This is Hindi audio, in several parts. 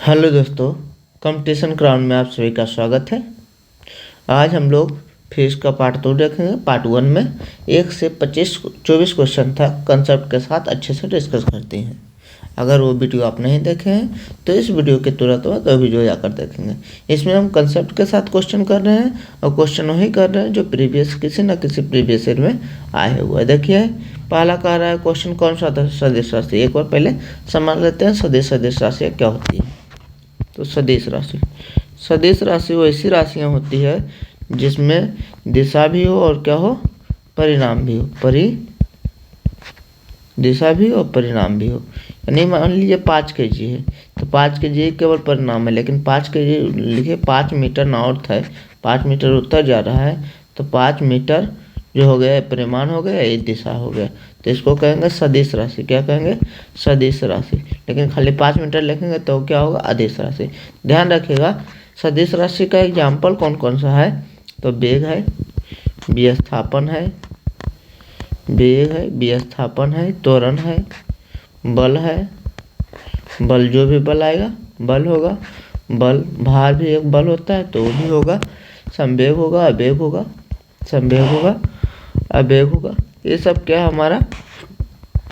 हेलो दोस्तों, कंपटीशन क्राउन में आप सभी का स्वागत है। आज हम लोग फिजिक्स का पार्ट 2 देखेंगे। पार्ट 1 में 1 से 24 क्वेश्चन था, कंसेप्ट के साथ अच्छे से डिस्कस करते हैं। अगर वो वीडियो आप नहीं देखे हैं तो इस वीडियो के तुरंत बाद वो वीडियो जाकर देखेंगे। इसमें हम कंसेप्ट के साथ क्वेश्चन कर रहे हैं और क्वेश्चन वही कर रहे हैं जो किसी न किसी प्रीवियस ईयर में आए हुए। देखिए, पहला कह रहा है क्वेश्चन कौन सा था? सदिश राशि। एक बार पहले समझ लेते हैं सदिश राशि क्या होती है। तो सदिश राशि वो ऐसी राशियाँ होती है जिसमें दिशा भी हो और क्या हो, परिणाम भी हो। दिशा भी हो, परिणाम भी हो। यानी मान लीजिए 5 kg है तो 5 kg केवल परिणाम है, लेकिन 5 kg लिखिए 5 मीटर नॉर्थ है, 5 मीटर उत्तर जा रहा है तो 5 मीटर जो हो गया परिमाण हो गया, ये दिशा हो गया। तो इसको कहेंगे सदिश राशि। क्या कहेंगे? सदिश राशि। लेकिन खाली 5 मीटर लिखेंगे तो क्या होगा? अदिश राशि। ध्यान रखिएगा, सदिश राशि का एग्जाम्पल कौन कौन सा है? तो वेग है, विस्थापन है, विस्थापन है, त्वरण है, बल है। बल जो भी बल आएगा बल होगा। बल भार भी एक बल होता है तो वो भी होगा। संवेग होगा, आवेग होगा, संवेग होगा, आवेग होगा। ये सब क्या है? हमारा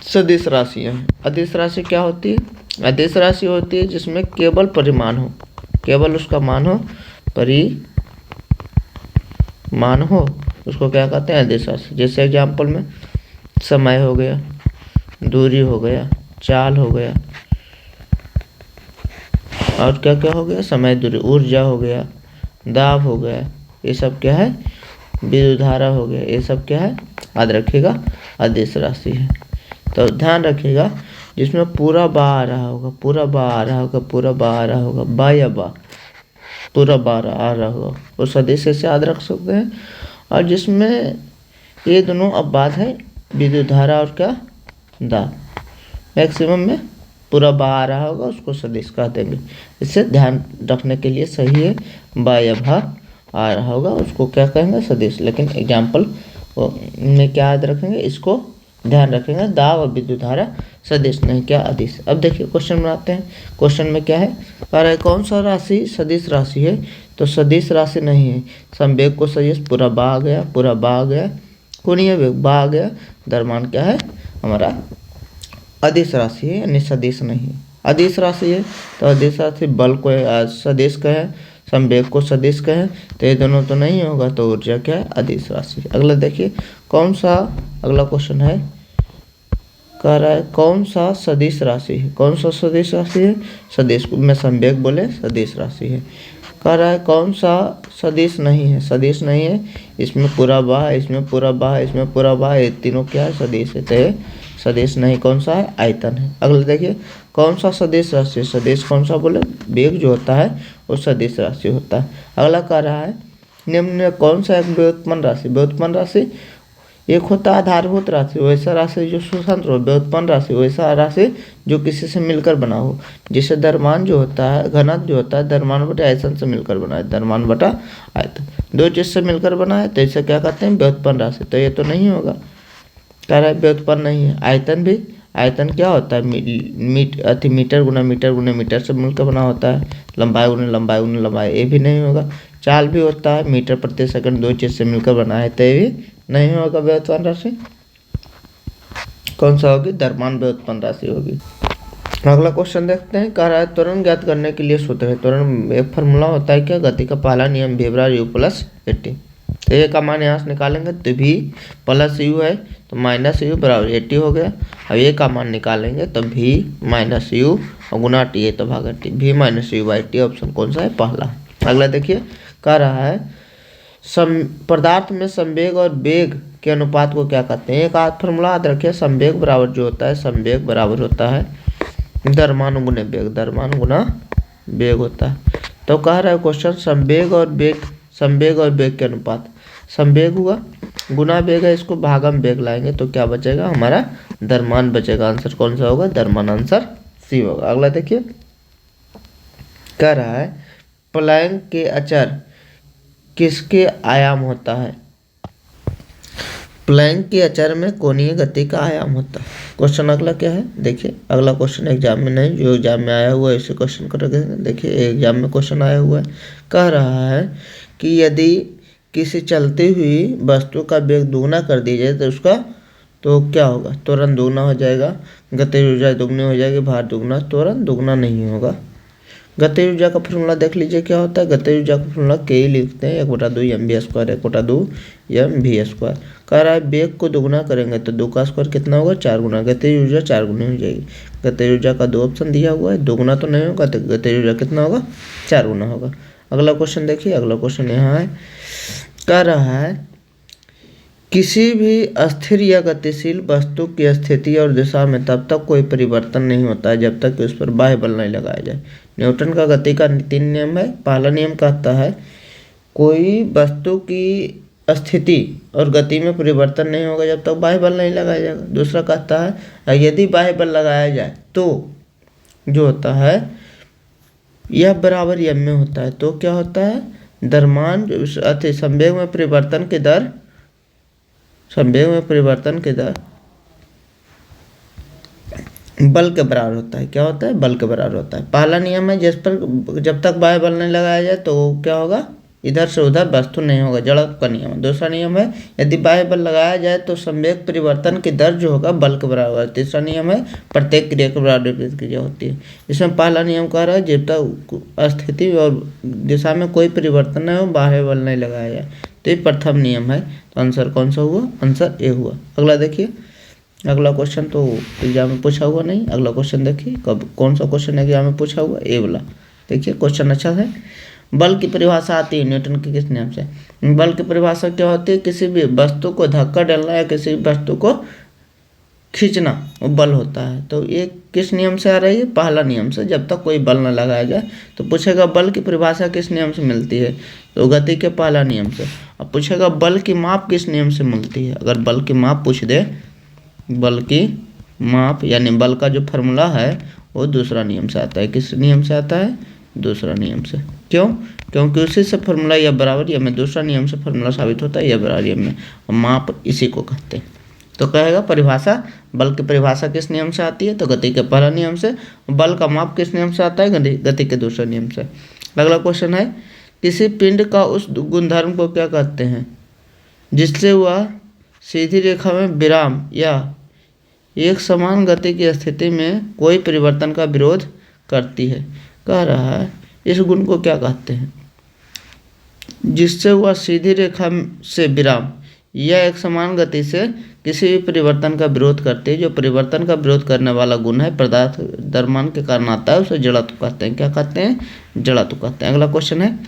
सदिश राशियाँ हैं। अदिश राशि क्या होती है? अदिश राशि होती है जिसमें केवल परिमाण हो, केवल उसका मान हो, परिमाण हो, उसको क्या कहते हैं? अदिश राशि। जैसे एग्जाम्पल में समय हो गया, दूरी हो गया, चाल हो गया, और क्या क्या हो गया? समय, दूरी, ऊर्जा हो गया, दाब हो गया। ये सब क्या है? विद्युत धारा हो गया। ये सब क्या है? याद रखिएगा, अदिश राशि है। तो ध्यान रखिएगा, जिसमें पूरा बा आ रहा होगा, पूरा बा आ रहा होगा, पूरा बा आ रहा होगा, बा या बा, पूरा बा आ रहा होगा, वो सदिश से याद रख सकते हैं। और जिसमें ये दोनों अब बात है विद्युत धारा और क्या, दाब, मैक्सिमम में पूरा बा आ रहा होगा उसको सदिश कह देंगे। इससे ध्यान रखने के लिए सही है, बा या भा आ रहा होगा उसको क्या कहेंगे? सदिश। लेकिन एग्जाम्पल में क्या याद रखेंगे? इसको ध्यान रखेंगे, दाब और विद्युत धारा सदिश नहीं, क्या अदिश। अब देखिए क्वेश्चन बनाते हैं। क्वेश्चन में क्या है? कह रहा है कौन सा राशि सदिश राशि है? तो सदिश राशि नहीं है। संवेग को सदिश, पूरा बा आ गया, पूरा बा आ गया, कोणीय वेग बा आ गया। द्रव्यमान क्या है? हमारा अदिश राशि है, यानी सदिश नहीं है। अदिश राशि है तो अदिश राशि बल को सदिश कहें, संवेग को सदिश कहें, तो ये दोनों तो नहीं होगा, तो ऊर्जा क्या है? अदिश राशि। अगला देखिए कौन सा, अगला क्वेश्चन है, कह रहा है कौन सा सदिश राशि है? कौन सा सदिश राशि है? सदिश में संवेग बोले सदिश राशि है। कह रहा है कौन सा सदिश नहीं है? सदिश नहीं है, इसमें पूरा बा है, इसमें पूरा बा है, इसमें पूरा बा है, ये तीनों क्या है? सदिश है। तो ये सदिश नहीं, कौन सा है? आयतन है। अगला देखिए कौन सा सदिश राशि? सदिश कौन सा बोले? वेग जो होता है वो सदिश राशि होता है। अगला कह रहा है निम्न में कौन सा एक व्युत्पन्न राशि? व्युत्पन्न राशि एक होता है आधारभूत राशि, वैसा राशि जो स्वतंत्र हो। व्युत्पन्न राशि वैसा राशि जो किसी से मिलकर बना हो। जैसे द्रव्यमान जो होता है, घनत्व जो होता है, द्रव्यमान बटा आयतन से मिलकर बना है। द्रव्यमान बटा आयतन दो चीज से मिलकर बना है, तो इसे क्या कहते हैं? व्युत्पन्न राशि। तो ये तो नहीं होगा, कह रहा है व्युत्पन्न नहीं है। आयतन भी, आयतन क्या होता है? मीटर गुना मीटर गुना मीटर से मिलकर बना होता है। लंबाई गुना लंबाई गुना लंबाई, ये भी नहीं होगा। चाल भी होता है, मीटर प्रति सेकंड, दो चीज से मिलकर बना है, तो ये भी नहीं होगा व्युत्पन्न राशि। कौन सा होगी? द्रव्यमान व्युत्पन्न राशि होगी। अगला क्वेश्चन देखते हैं। कह रहा है त्वरण ज्ञात करने के लिए सूत्र है। त्वरण एक फार्मूला होता है क्या? गति का पहला नियम v/u + 80। तो ए का मान यहाँ से निकालेंगे तो v + u है तो -u = 80 हो गया। अब ए का मान निकालेंगे तो v - u और गुना टी, ए तो भागा टी, v - u/t। ऑप्शन कौन सा है? पहला। अगला देखिए, कह रहा है पदार्थ में संवेग और वेग के अनुपात को क्या कहते हैं? एक फार्मूला याद रखिए, संवेग बराबर जो होता है, संवेग बराबर होता है द्रव्यमान गुने वेग, द्रव्यमान गुना वेग होता है। तो कह रहा है क्वेश्चन संवेग और वेग के अनुपात, संवेग हुआ गुना वेग है, इसको भागा में वेग लाएंगे तो क्या बचेगा? हमारा द्रव्यमान बचेगा। आंसर कौन सा होगा? द्रव्यमान, आंसर सी होगा। अगला देखिए, कह रहा है प्लैंक के अचर किसके आयाम होता है? प्लैंक के अचर में कोणीय गति का आयाम होता है। क्वेश्चन अगला क्या है, देखिए अगला क्वेश्चन एग्जाम में नहीं, जो एग्जाम में आया हुआ है इसे क्वेश्चन करोगे। देखिए एग्जाम में क्वेश्चन आया हुआ है, कह रहा है कि यदि किसी चलती हुई वस्तु का वेग दुगना कर दिया जाए तो उसका तो क्या होगा, त्वरण दुगना हो जाएगा, गतिज ऊर्जा दुगनी हो जाएगी, भार दुगना, त्वरण दुगना नहीं होगा। गतिज ऊर्जा का फॉर्मूला देख लीजिए क्या होता है। गतिज ऊर्जा का फॉर्मूला के ही लिखते हैं, 1/2 mv स्क्वायर, 1/2 mv स्क्वायर। कह रहा है वेग को दुगना करेंगे तो 2 का स्क्वायर कितना होगा, 4 गुना, गतिज ऊर्जा 4 गुनी हो जाएगी। गतिज ऊर्जा का 2 ऑप्शन दिया हुआ है, दुगना तो नहीं होगा तो गतिज ऊर्जा कितना होगा, 4 गुना होगा। अगला क्वेश्चन देखिए, अगला क्वेश्चन यहाँ है, कह रहा है किसी भी स्थिर या गतिशील वस्तु की स्थिति और दिशा में तब तक कोई परिवर्तन नहीं होता है जब तक कि उस पर बाह्य बल नहीं लगाया जाए। न्यूटन का गति का 3 नियम है। पहला नियम कहता है कोई वस्तु की स्थिति और गति में परिवर्तन नहीं होगा जब तक बाह्य बल नहीं लगाया जाएगा। दूसरा कहता है यदि बाह्य बल लगाया जाए तो जो होता है यह बराबर एम में होता है, तो क्या होता है, द्रव्यमान संवेग में परिवर्तन की दर, संवेग में परिवर्तन की दर बल के बराबर होता है। क्या होता है, बल के बराबर होता है। पहला नियम है जिस पर जब तक बाह्य बल नहीं लगाया जाए तो क्या होगा, इधर से उधर वस्तु नहीं होगा, जड़त्व का नियम है। दूसरा नियम है यदि बाह्य बल लगाया जाए तो संवेग परिवर्तन की दर जो होगा बल के बराबर है। तीसरा नियम है प्रत्येक क्रिया के बराबर विपरीत क्रिया होती है। इसमें पहला नियम कह रहा है जब तक स्थिति और दिशा में कोई परिवर्तन नहीं हो, बाह्य बल नहीं लगाया जाए, तो ये प्रथम नियम है। तो आंसर कौन सा हुआ, आंसर ए हुआ। अगला देखिए, अगला क्वेश्चन तो एग्जाम में पूछा हुआ नहीं। अगला क्वेश्चन देखिए कब कौन सा क्वेश्चन एग्जाम में पूछा हुआ, ए वाला। देखिए क्वेश्चन अच्छा है। बल की परिभाषा आती है न्यूटन के किस नियम से। बल की परिभाषा क्या होती है, किसी भी वस्तु को धक्का डालना या किसी वस्तु को खींचना वो बल होता है। तो ये किस नियम से आ रही है, पहला नियम से। जब तक कोई बल न लगाया जाए तो पूछेगा बल की परिभाषा किस नियम से मिलती है, तो गति के पहला नियम से। अब पूछेगा बल की माप किस नियम से मिलती है। अगर बल की माप पूछ दे, बल की माप यानी बल का जो फार्मूला है वो दूसरा नियम से आता है। किस नियम से आता है, दूसरा नियम से। क्यों, क्योंकि उसी से फार्मूला या बराबर या में दूसरा नियम से फार्मूला साबित होता है या बराबर या में, माप इसी को कहते हैं। तो कहेगा परिभाषा, बल की परिभाषा किस नियम से आती है, तो गति के पहला नियम से। बल का माप किस नियम से आता है, गति के दूसरे नियम से। अगला क्वेश्चन है किसी पिंड का उस गुणधर्म को क्या कहते हैं जिससे वह सीधी रेखा में विराम या एक समान गति की स्थिति में कोई परिवर्तन का विरोध करती है। कह रहा है इस गुण को क्या कहते हैं जिससे वह सीधी रेखा से विराम या एक समान गति से किसी भी परिवर्तन का विरोध करती है। जो परिवर्तन का विरोध करने वाला गुण है पदार्थ द्रव्यमान के कारण आता है, उसे जड़त्व कहते हैं। क्या कहते हैं, जड़त्व कहते हैं। अगला क्वेश्चन है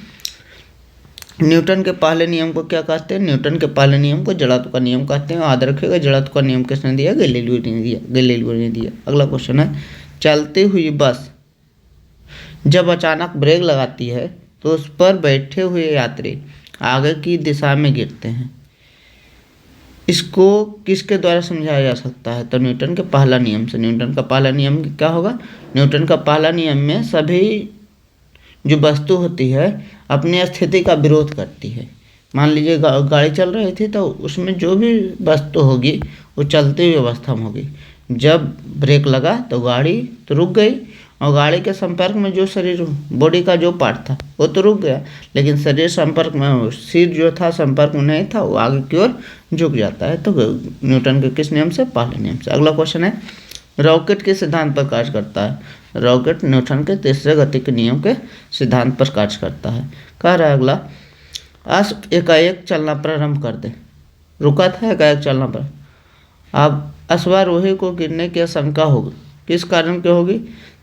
न्यूटन के पहले नियम को क्या कहते हैं। न्यूटन के पहले नियम को जड़त्व का नियम कहते हैं। याद रखिएगा जड़त्व का नियम किसने दिया, गैलीलियो ने दिया, गैलीलियो ने दिया। अगला क्वेश्चन है चलती हुई बस जब अचानक ब्रेक लगाती है तो उस पर बैठे हुए यात्री आगे की दिशा में गिरते हैं। इसको किसके द्वारा समझाया जा सकता है, तो न्यूटन के पहला नियम से। न्यूटन का पहला नियम क्या होगा, न्यूटन का पहला नियम में सभी जो वस्तु होती है अपनी स्थिति का विरोध करती है। मान लीजिए गाड़ी चल रही थी तो उसमें जो भी वस्तु होगी वो चलती हुई अवस्था में होगी। जब ब्रेक लगा तो गाड़ी तो रुक गई और गाड़ी के संपर्क में जो शरीर बॉडी का जो पार्ट था वो तो रुक गया, लेकिन शरीर संपर्क में, सिर जो था संपर्क में नहीं था, वो आगे की ओर झुक जाता है। तो न्यूटन के किस नियम से, पहले नियम से। अगला क्वेश्चन है रॉकेट के सिद्धांत पर कार्य करता है। रॉकेट न्यूटन के तीसरे गति के नियम के सिद्धांत पर कार्य करता है। कह रहा है अगला अश्व एकाएक चलना प्रारंभ कर दे, रुका था एकाएक चलना पर, अब अश्वारोही को गिरने की आशंका होगी, किस कारण की होगी,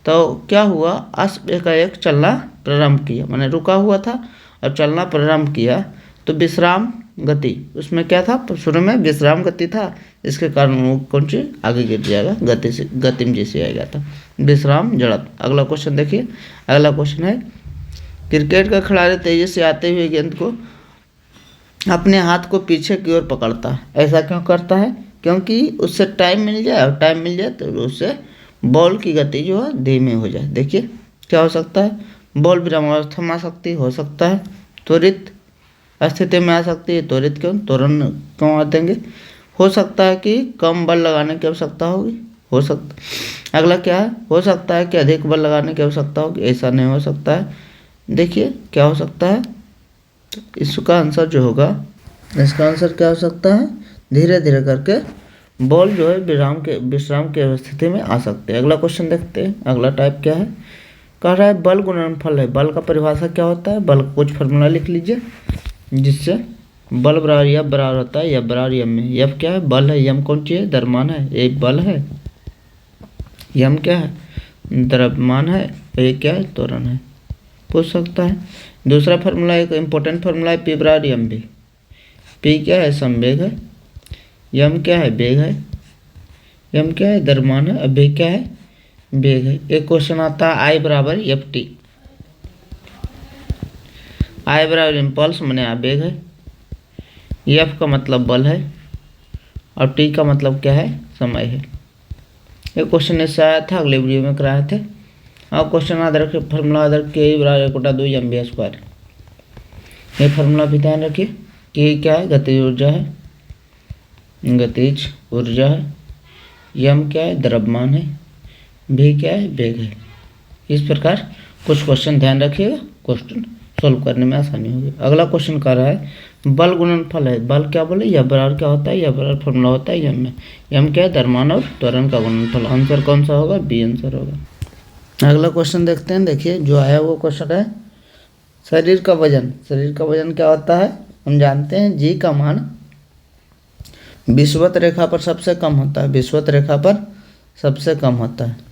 तो क्या हुआ, अश्व एकाएक चलना प्रारंभ किया, माने रुका हुआ था और चलना प्रारंभ किया, तो विश्राम गति उसमें क्या था, शुरू में विश्राम गति था, इसके कारण वो कौन सी आगे गिर जाएगा, गति से गतिम जैसे आएगा था, विश्राम जड़त्व। अगला क्वेश्चन देखिए, अगला क्वेश्चन है क्रिकेट का खिलाड़ी तेजी से आते हुए गेंद को अपने हाथ को पीछे की ओर पकड़ता है, ऐसा क्यों करता है, क्योंकि उससे टाइम मिल जाए, और टाइम मिल जाए तो उससे बॉल की गति जो है धीमी हो जाए। देखिए क्या हो सकता है, बॉल विरामावस्था में आ सकती हो सकता है त्वरित स्थिति में आ सकती है, त्वरित क्यों, त्वरण क्यों आ देंगे, हो सकता है कि कम बल लगाने की आवश्यकता होगी, हो सकता। अगला क्या है, हो सकता है कि अधिक बल लगाने की आवश्यकता होगी, ऐसा नहीं हो सकता है। देखिए क्या हो सकता है, इसका आंसर जो होगा, इसका आंसर क्या हो सकता है, धीरे धीरे करके बॉल जो है विश्राम की स्थिति में आ सकते हैं। अगला क्वेश्चन देखते हैं, अगला टाइप क्या है, कह रहा है बल गुणनफल है। बल का परिभाषा क्या होता है, बल कुछ फॉर्मूला लिख लीजिए जिससे बल बराबर एफ बराबर होता है एफ बराबर एम में। एफ क्या है, बल है, एम कौन चीज़ है, द्रव्यमान है, एक बल है, एम क्या है, द्रव्यमान है, एक क्या है, त्वरण है, पूछ सकता है। दूसरा फार्मूला एक इम्पोर्टेंट फार्मूला है, पी बराबर एम बी। पी क्या है, संवेग है, एम क्या है, वेग है, एम क्या है, द्रव्यमान है, बी क्या है, वेग है। एक क्वेश्चन आता है आई बराबर एफ टी। आई बराबर इम्पल्स मैंने आवेग है, एफ का मतलब बल है और टी का मतलब क्या है, समय है। ये क्वेश्चन इससे आया था, अगले वीडियो में कराए थे। और क्वेश्चन याद रखिए, फार्मूला याद रखिए, ए बराबर 1/2 एम बी स्क्वायर। ये फार्मूला भी ध्यान रखिए कि क्या है, गतिज ऊर्जा है, गतिज ऊर्जा है, एम क्या है, द्रव्यमान है, भी क्या है, वेग है। इस प्रकार कुछ क्वेश्चन ध्यान रखिएगा, क्वेश्चन सोल्व करने में आसानी होगी। अगला क्वेश्चन कर रहा है बल गुणनफल है। बल क्या बोले, यह बराबर क्या होता है, यह बराबर फॉर्मूला होता है एम में। एम क्या है, द्रव्यमान और त्वरण का गुणनफल। आंसर कौन सा होगा, बी आंसर होगा। अगला क्वेश्चन देखते हैं, देखिए जो आया वो क्वेश्चन है शरीर का वजन। शरीर का वजन क्या होता है, हम जानते हैं जी का मान विषुवत रेखा पर सबसे कम होता है, विषुवत रेखा पर सबसे कम होता है।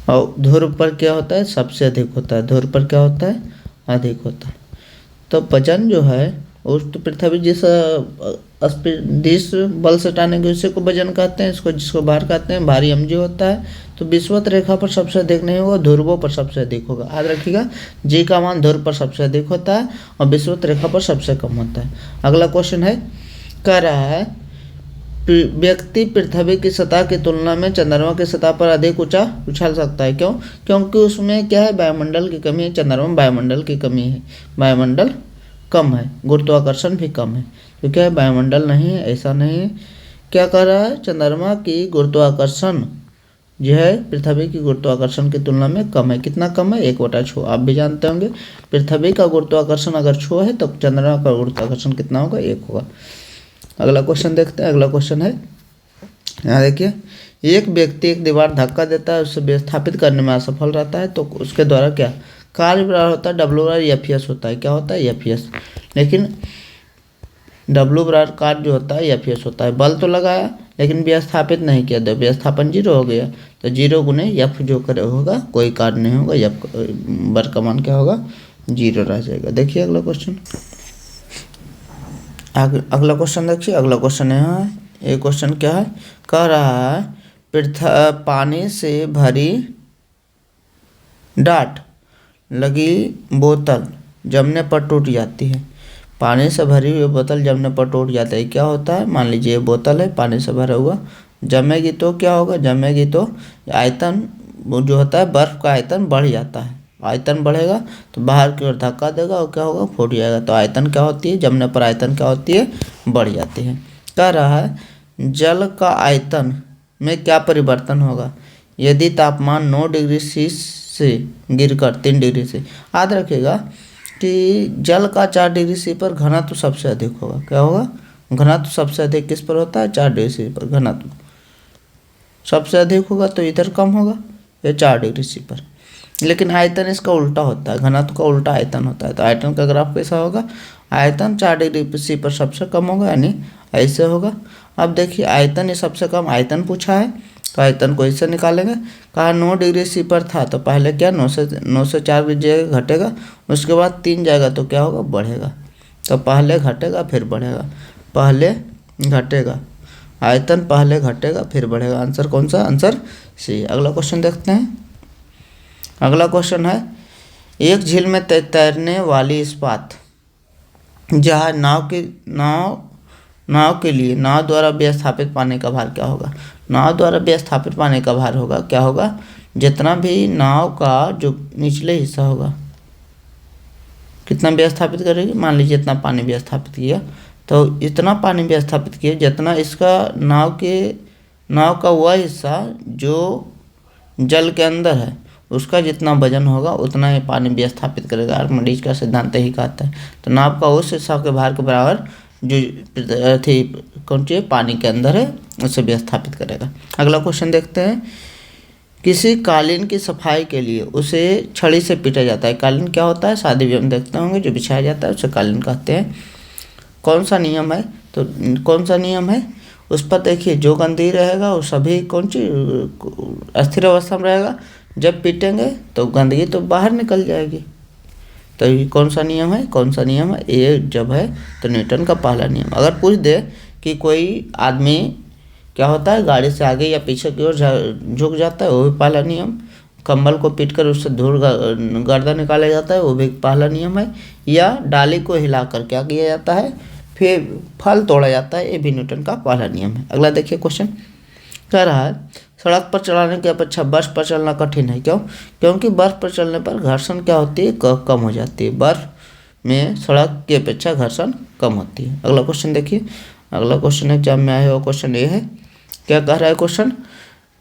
और ध्रुव पर क्या होता है, सबसे अधिक होता है, ध्रुव पर क्या होता है, अधिक होता है। तो वजन जो है उस तो पृथ्वी जिस बल से टानेंगे उसी को वजन कहते हैं, इसको जिसको भार कहते हैं, भारी mg होता है। तो विषुवत रेखा पर सबसे अधिक नहीं होगा, ध्रुवों पर सबसे अधिक होगा। याद रखिएगा, जी का मान ध्रुव पर सबसे अधिक होता है और विषुवत रेखा पर सबसे कम होता है। अगला क्वेश्चन है, कह रहा है व्यक्ति पृथ्वी की सतह की तुलना में चंद्रमा की सतह पर अधिक ऊंचा उछल सकता है। क्यों, क्योंकि उसमें क्या है, वायुमंडल की कमी है। चंद्रमा में वायुमंडल की कमी है, वायुमंडल कम है, गुरुत्वाकर्षण भी कम है। तो क्या है, वायुमंडल नहीं है, ऐसा नहीं है। क्या कह रहा है, चंद्रमा की गुरुत्वाकर्षण जो है पृथ्वी की गुरुत्वाकर्षण की तुलना में कम है। कितना कम है, 1/6। आप भी जानते होंगे पृथ्वी का गुरुत्वाकर्षण अगर 6 है तो चंद्रमा का गुरुत्वाकर्षण कितना होगा, 1 होगा। अगला क्वेश्चन देखते हैं, अगला क्वेश्चन है, यहाँ देखिए, एक व्यक्ति एक दीवार धक्का देता है, उसे विस्थापित करने में असफल रहता है, तो उसके द्वारा क्या कार्य बराबर होता है, डब्ल्यू बराबर एफ एस होता है। क्या होता है, एफ एस। लेकिन डब्ल्यू बराबर कार्य जो होता है एफ एस होता है। बल तो लगाया लेकिन विस्थापित नहीं किया, तो विस्थापन 0 हो गया, तो 0 गुने एफ जो करे होगा, कोई कार्य नहीं होगा, एफ बर का मान क्या होगा, 0 रह जाएगा। देखिए अगला क्वेश्चन, अगला क्वेश्चन देखिए, अगला क्वेश्चन यहाँ है। ये क्वेश्चन क्या है, कह रहा है पानी से भरी डाट लगी बोतल जमने पर टूट जाती है। पानी से भरी हुई बोतल जमने पर टूट जाती है। क्या होता है, मान लीजिए बोतल है, पानी से भरा हुआ, जमेगी तो क्या होगा, जमेगी तो आयतन जो होता है, बर्फ़ का आयतन बढ़ जाता है। आयतन बढ़ेगा तो बाहर की ओर धक्का देगा और क्या होगा, फूट जाएगा। तो आयतन क्या होती है, जमने पर आयतन क्या होती है, बढ़ जाती है। कह रहा है जल का आयतन में क्या परिवर्तन होगा यदि तापमान 9 डिग्री सी से गिरकर 3 डिग्री से। याद रखिएगा कि जल का 4 डिग्री सी पर घनत्व सबसे अधिक होगा। क्या होगा, घनत्व सबसे अधिक किस पर होता है, 4 डिग्री सी पर घनत्व सबसे अधिक होगा, तो इधर कम होगा, ये 4 डिग्री सी पर। लेकिन आयतन इसका उल्टा होता है, घनत्व का उल्टा आयतन होता है। तो आयतन का ग्राफ कैसा होगा, आयतन 4 डिग्री सी पर सबसे कम होगा, यानी ऐसे होगा। अब देखिए आयतन ये सबसे कम आयतन पूछा है, तो आयतन को इससे निकालेंगे। कहा 9 डिग्री सी पर था, तो पहले क्या 9 से 4 की जगह घटेगा, उसके बाद 3 जाएगा तो क्या होगा, बढ़ेगा। तो पहले घटेगा फिर बढ़ेगा, पहले घटेगा, आयतन पहले घटेगा फिर बढ़ेगा। आंसर कौन सा, आंसर सी। अगला क्वेश्चन देखते हैं, अगला क्वेश्चन है, एक झील में तैरने वाली इस्पात जहाज नाव के लिए नाव द्वारा विस्थापित पानी का भार क्या होगा। नाव द्वारा विस्थापित पानी का भार होगा, क्या होगा, जितना भी नाव का जो निचले हिस्सा होगा, कितना विस्थापित करेगी, मान लीजिए इतना पानी विस्थापित किया, तो इतना पानी विस्थापित किया जितना इसका नाव का वह हिस्सा जो जल के अंदर है उसका जितना वजन होगा उतना ये पानी विस्थापित करेगा। आर्किमिडीज का सिद्धांत ही कहता है। तो नाव का उस हिस्सा के भार के बराबर जो थी कौन सी पानी के अंदर है उसे विस्थापित करेगा। अगला क्वेश्चन देखते हैं। किसी कालीन की सफाई के लिए उसे छड़ी से पीटा जाता है। कालीन क्या होता है, शादी भी हम देखते होंगे, जो बिछाया जाता है उसे कालीन कहते हैं। कौन सा नियम है, तो कौन सा नियम है उस पर देखिए, जो गंदगी रहेगा वो सभी कौन सी अस्थिर अवस्था में रहेगा। जब पीटेंगे तो गंदगी तो बाहर निकल जाएगी। तो ये कौन सा नियम है, कौन सा नियम है, ये जब है तो न्यूटन का पहला नियम। अगर पूछ दे कि कोई आदमी क्या होता है गाड़ी से आगे या पीछे की ओर झुक जाता है, वो भी पहला नियम। कंबल को पीटकर उससे धूल गर्दन निकाला जाता है, वो भी पहला नियम है। या डाली को हिलाकर क्या किया जाता है, फिर फल तोड़ा जाता है, ये भी न्यूटन का पहला नियम है। अगला देखिए क्वेश्चन कह रहा है, सड़क पर चलाने की अपेक्षा बर्फ पर चलना कठिन है। क्यों, क्योंकि बर्फ पर चलने पर घर्षण क्या होती है, कम हो जाती है। बर्फ में सड़क की अपेक्षा घर्षण कम होती है। अगला क्वेश्चन देखिए, अगला क्वेश्चन एग्जाम में आया हुआ क्वेश्चन ये है। क्या कह रहा है क्वेश्चन,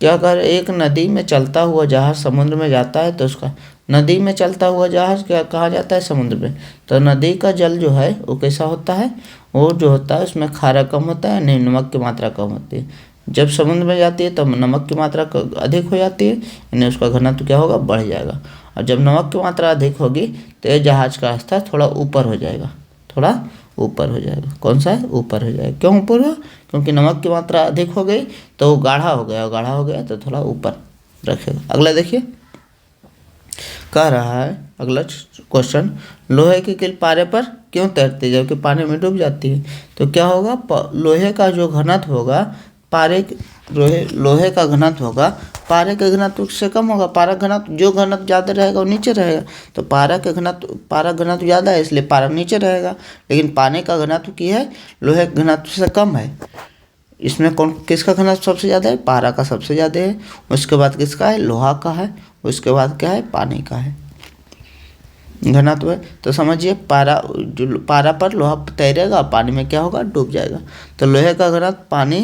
क्या कह रहा है, एक नदी में चलता हुआ जहाज समुद्र में जाता है तो उसका, नदी में चलता हुआ जहाज क्या कहा जाता है, समुद्र में। तो नदी का जल जो है वो कैसा होता है, वो जो होता है उसमें खारा कम होता है, नहीं नमक की मात्रा कम होती है। जब समुद्र में जाती है तब नमक की मात्रा अधिक हो जाती है, यानी उसका घनत्व क्या होगा, बढ़ जाएगा। और जब नमक की मात्रा अधिक होगी तो ये जहाज का स्तर थोड़ा ऊपर हो जाएगा, थोड़ा ऊपर हो जाएगा। कौन सा है, ऊपर हो जाएगा। क्यों ऊपर हुआ, क्योंकि नमक की मात्रा अधिक हो गई तो वो गाढ़ा हो गया, गाढ़ा हो गया तो थोड़ा ऊपर रखेगा। अगला देखिए कह रहा है अगला क्वेश्चन, लोहे की कील पारे पर क्यों तैरती है जबकि पानी में डूब जाती है। तो क्या होगा, लोहे का जो घनत्व होगा लोहे का घनत्व होगा पारे के घनत्व से कम होगा। पारा घनत्व, जो घनत्व ज़्यादा रहेगा वो नीचे रहेगा। तो पारा घनत्व ज़्यादा है इसलिए पारा नीचे रहेगा, लेकिन पानी का घनत्व की है लोहे के घनत्व से कम है। इसमें किसका घनत्व सबसे ज़्यादा है, पारा का सबसे ज़्यादा है। उसके बाद किसका है, लोहा का है। उसके बाद क्या है, पानी का है घनत्व है। तो समझिए पारा पर लोहा तैरेगा, पानी में क्या होगा, डूब जाएगा। तो लोहे का घनत्व पानी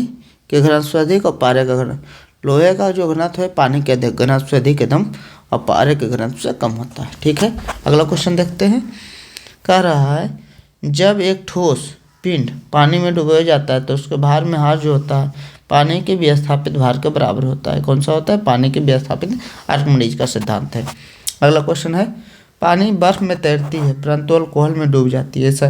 के घनत्व से अधिक और पारे का घनत्व, लोहे का जो घनत्व है पानी के घनत्व से अधिक एकदम और पारे के घनत्व से कम होता है। ठीक है, अगला क्वेश्चन देखते हैं। कह रहा है, जब एक ठोस पिंड पानी में डुबोया जाता है तो उसके भार में हार जो होता है पानी के विस्थापित भार के बराबर होता है। कौन सा होता है, पानी के विस्थापित, आर्किमिडीज का सिद्धांत है। अगला क्वेश्चन है, पानी बर्फ में तैरती है परंतु अल्कोहल में डूब जाती है, ऐसा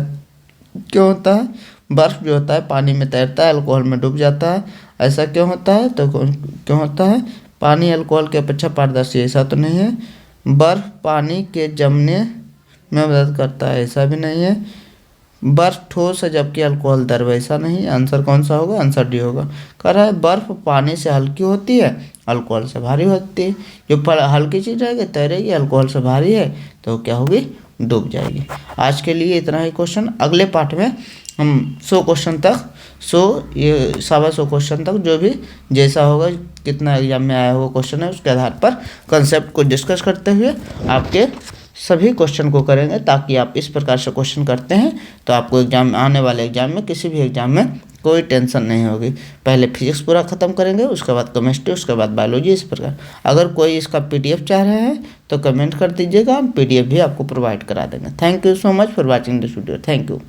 क्यों होता है। बर्फ जो होता है पानी में तैरता है, अल्कोहल में डूब जाता है, ऐसा क्यों होता है। तो क्यों होता है, पानी अल्कोहल की अपेक्षा पारदर्शी, ऐसा तो नहीं है। बर्फ पानी के जमने में मदद करता है, ऐसा भी नहीं है। बर्फ ठोस है जबकि अल्कोहल द्रव, ऐसा नहीं। आंसर कौन सा होगा, आंसर डी होगा। कह रहा है, बर्फ पानी से हल्की होती है, अल्कोहल से भारी होती है। जो हल्की चीज़ रहेगी तैरेगी, अल्कोहल से भारी है तो क्या होगी, डूब जाएगी। आज के लिए इतना ही क्वेश्चन। अगले पार्ट में हम 100 क्वेश्चन तक, 100 क्वेश्चन तक जो भी जैसा होगा, कितना एग्जाम में आया हुआ क्वेश्चन है उसके आधार पर कंसेप्ट को डिस्कस करते हुए आपके सभी क्वेश्चन को करेंगे, ताकि आप इस प्रकार से क्वेश्चन करते हैं तो आपको एग्जाम, आने वाले एग्जाम में, किसी भी एग्जाम में कोई टेंशन नहीं होगी। पहले फिजिक्स पूरा खत्म करेंगे, उसके बाद केमिस्ट्री, उसके बाद बायोलॉजी, इस प्रकार। अगर कोई इसका PDF चाह रहे हैं तो कमेंट कर दीजिएगा, हम PDF भी आपको प्रोवाइड करा देंगे। Thank you so much for watching this video. Thank you.